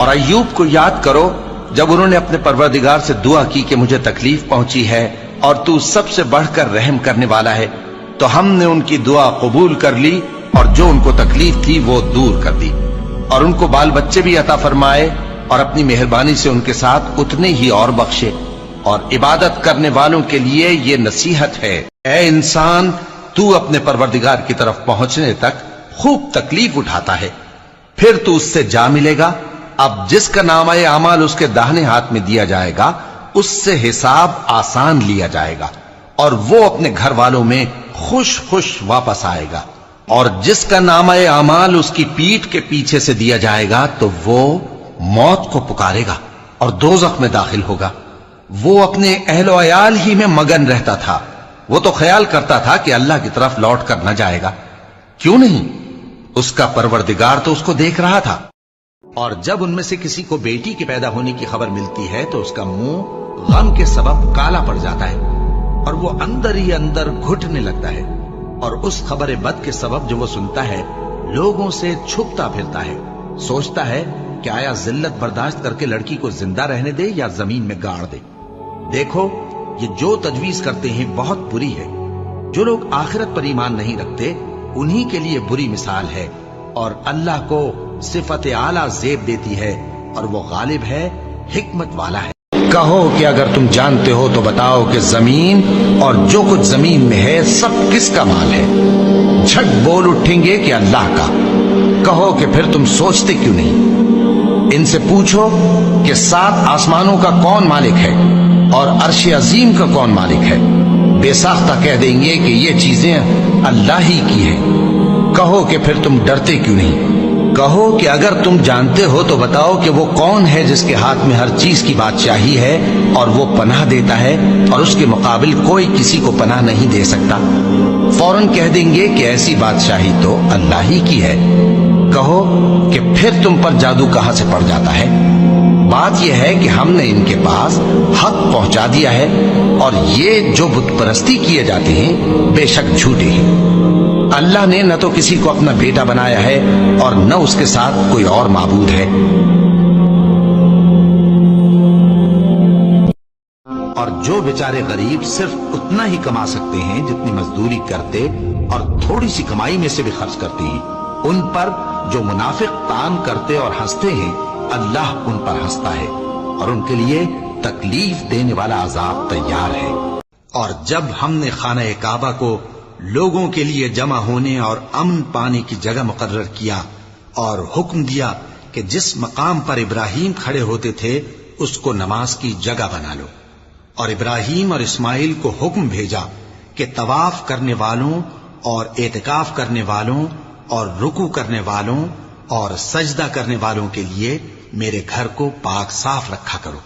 اور ایوب کو یاد کرو جب انہوں نے اپنے پروردگار سے دعا کی کہ مجھے تکلیف پہنچی ہے اور تو سب سے بڑھ کر رحم کرنے والا ہے، تو ہم نے ان کی دعا قبول کر لی اور جو ان کو تکلیف تھی وہ دور کر دی، اور ان کو بال بچے بھی عطا فرمائے اور اپنی مہربانی سے ان کے ساتھ اتنے ہی اور بخشے۔ اور عبادت کرنے والوں کے لیے یہ نصیحت ہے، اے انسان تو اپنے پروردگار کی طرف پہنچنے تک خوب تکلیف اٹھاتا ہے، پھر تو اس سے جا ملے گا۔ اب جس کا نامہ اعمال اس کے داہنے ہاتھ میں دیا جائے گا اس سے حساب آسان لیا جائے گا اور وہ اپنے گھر والوں میں خوش خوش واپس آئے گا، اور جس کا نامہ اعمال اس کی پیٹھ کے پیچھے سے دیا جائے گا تو وہ موت کو پکارے گا اور دوزخ میں داخل ہوگا۔ وہ اپنے اہل و عیال ہی میں مگن رہتا تھا، وہ تو خیال کرتا تھا کہ اللہ کی طرف لوٹ کر نہ جائے گا، کیوں نہیں؟ اس کا پروردگار تو اس کو دیکھ رہا تھا۔ اور جب ان میں سے کسی کو بیٹی کے پیدا ہونے کی خبر ملتی ہے تو اس کا منہ غم کے سبب کالا پڑ جاتا ہے اور وہ اندر ہی اندر گھٹنے لگتا ہے، اور اس خبر بد کے سبب جو وہ سنتا ہے لوگوں سے چھپتا پھرتا ہے، سوچتا ہے کہ آیا ذلت برداشت کر کے لڑکی کو زندہ رہنے دے یا زمین میں گاڑ دے۔ دیکھو یہ جو تجویز کرتے ہیں بہت بری ہے۔ جو لوگ آخرت پر ایمان نہیں رکھتے انہی کے لیے بری مثال ہے، اور اللہ کو صفت اعلیٰ زیب دیتی ہے اور وہ غالب ہے، حکمت والا ہے۔ کہو کہ اگر تم جانتے ہو تو بتاؤ کہ زمین اور جو کچھ زمین میں ہے سب کس کا مال ہے؟ جھٹ بول اٹھیں گے کہ اللہ کا۔ کہو کہ پھر تم سوچتے کیوں نہیں؟ ان سے پوچھو کہ 7 آسمانوں کا کون مالک ہے اور عرش عظیم کا کون مالک ہے؟ بے ساختہ کہہ دیں گے کہ یہ چیزیں اللہ ہی کی ہیں۔ کہو کہ پھر تم ڈرتے کیوں نہیں؟ کہو کہ اگر تم جانتے ہو تو بتاؤ کہ وہ کون ہے جس کے ہاتھ میں ہر چیز کی بادشاہی ہے اور وہ پناہ دیتا ہے اور اس کے مقابل کوئی کسی کو پناہ نہیں دے سکتا۔ فوراً کہہ دیں گے کہ ایسی بادشاہی تو اللہ ہی کی ہے۔ کہو کہ پھر تم پر جادو کہاں سے پڑ جاتا ہے؟ بات یہ ہے کہ ہم نے ان کے پاس حق پہنچا دیا ہے، اور یہ جو بت پرستی کیے جاتے ہیں بے شک جھوٹے ہیں۔ اللہ نے نہ تو کسی کو اپنا بیٹا بنایا ہے اور نہ اس کے ساتھ کوئی اور معبود ہے۔ اور جو بیچارے غریب صرف اتنا ہی کما سکتے ہیں جتنی مزدوری کرتے اور تھوڑی سی کمائی میں سے بھی خرچ کرتے ہیں، ان پر جو منافق تان کرتے اور ہنستے ہیں اللہ ان پر ہنستا ہے اور ان کے لیے تکلیف دینے والا عذاب تیار ہے۔ اور جب ہم نے خانہ کعبہ کو لوگوں کے لیے جمع ہونے اور امن پانے کی جگہ مقرر کیا اور حکم دیا کہ جس مقام پر ابراہیم کھڑے ہوتے تھے اس کو نماز کی جگہ بنا لو، اور ابراہیم اور اسماعیل کو حکم بھیجا کہ طواف کرنے والوں اور اعتکاف کرنے والوں اور رکوع کرنے والوں اور سجدہ کرنے والوں کے لیے میرے گھر کو پاک صاف رکھا کرو۔